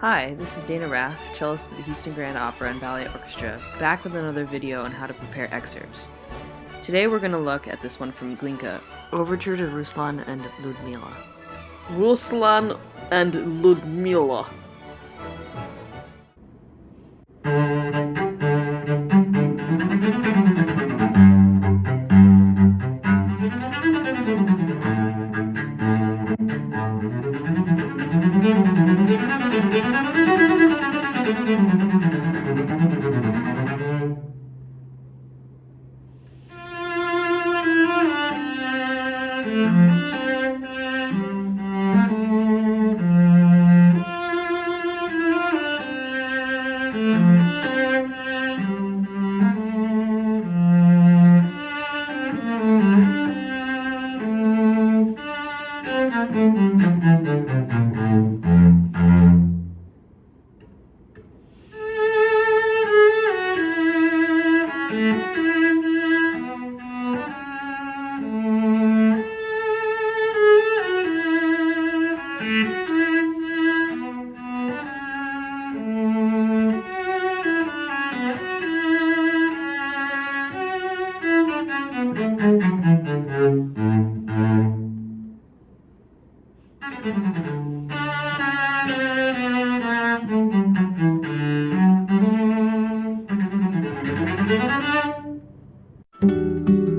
Hi, this is Dana Raff, cellist of the Houston Grand Opera and Ballet Orchestra, back with another video on how to prepare excerpts. Today we're going to look at this one from Glinka, Overture to Ruslan and Ludmila. Ruslan and Ludmila.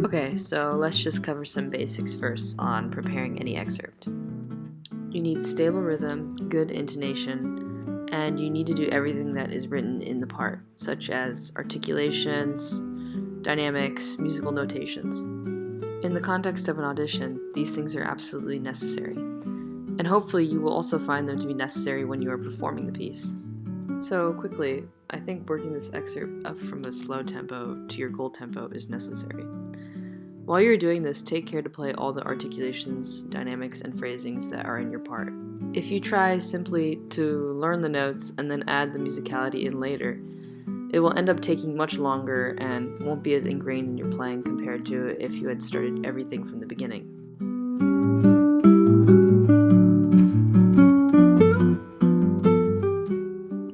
Okay, so let's just cover some basics first on preparing any excerpt. You need stable rhythm, good intonation, and you need to do everything that is written in the part, such as articulations, dynamics, musical notations. In the context of an audition, these things are absolutely necessary, and hopefully you will also find them to be necessary when you are performing the piece. So quickly, I think working this excerpt up from a slow tempo to your goal tempo is necessary. While you're doing this, take care to play all the articulations, dynamics, and phrasings that are in your part. If you try simply to learn the notes and then add the musicality in later, it will end up taking much longer and won't be as ingrained in your playing compared to if you had started everything from the beginning.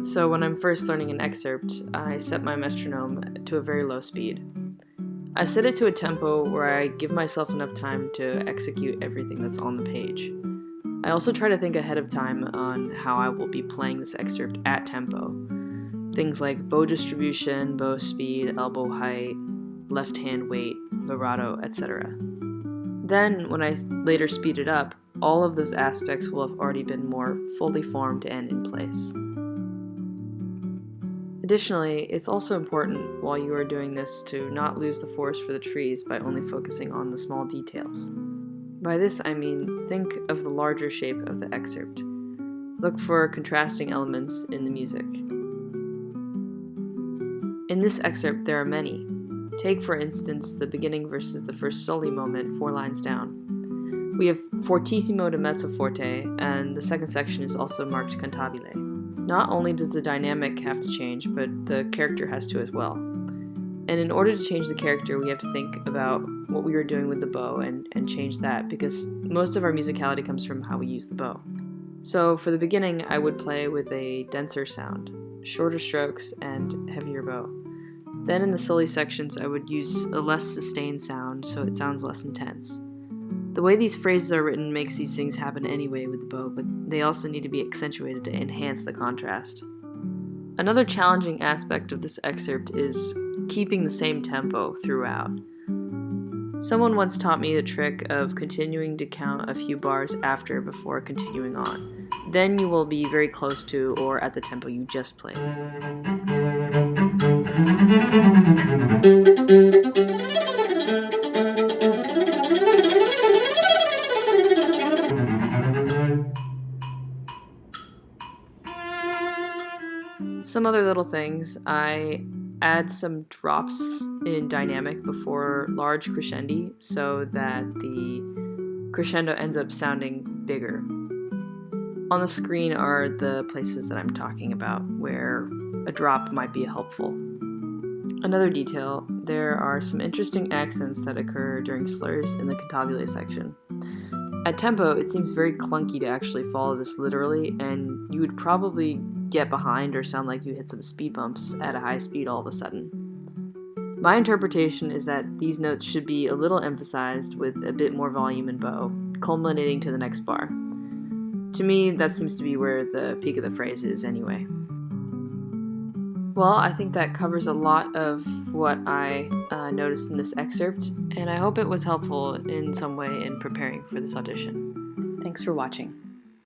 So when I'm first learning an excerpt, I set my metronome to a very low speed. I set it to a tempo where I give myself enough time to execute everything that's on the page. I also try to think ahead of time on how I will be playing this excerpt at tempo. Things like bow distribution, bow speed, elbow height, left hand weight, vibrato, etc. Then, when I later speed it up, all of those aspects will have already been more fully formed and in place. Additionally, it's also important while you are doing this to not lose the forest for the trees by only focusing on the small details. By this I mean, think of the larger shape of the excerpt. Look for contrasting elements in the music. In this excerpt there are many. Take for instance the beginning versus the first soli moment 4 lines down. We have fortissimo to mezzo forte, and the second section is also marked cantabile. Not only does the dynamic have to change, but the character has to as well. And in order to change the character, we have to think about what we were doing with the bow and change that, because most of our musicality comes from how we use the bow. So for the beginning, I would play with a denser sound, shorter strokes, and heavier bow. Then in the soli sections, I would use a less sustained sound, so it sounds less intense. The way these phrases are written makes these things happen anyway with the bow, but they also need to be accentuated to enhance the contrast. Another challenging aspect of this excerpt is keeping the same tempo throughout. Someone once taught me the trick of continuing to count a few bars after before continuing on. Then you will be very close to or at the tempo you just played. Some other little things, I add some drops in dynamic before large crescendi so that the crescendo ends up sounding bigger. On the screen are the places that I'm talking about where a drop might be helpful. Another detail, there are some interesting accents that occur during slurs in the cantabile section. At tempo, it seems very clunky to actually follow this literally, and you would probably get behind or sound like you hit some speed bumps at a high speed all of a sudden. My interpretation is that these notes should be a little emphasized with a bit more volume and bow, culminating to the next bar. To me, that seems to be where the peak of the phrase is anyway. Well, I think that covers a lot of what I noticed in this excerpt, and I hope it was helpful in some way in preparing for this audition. Thanks for watching.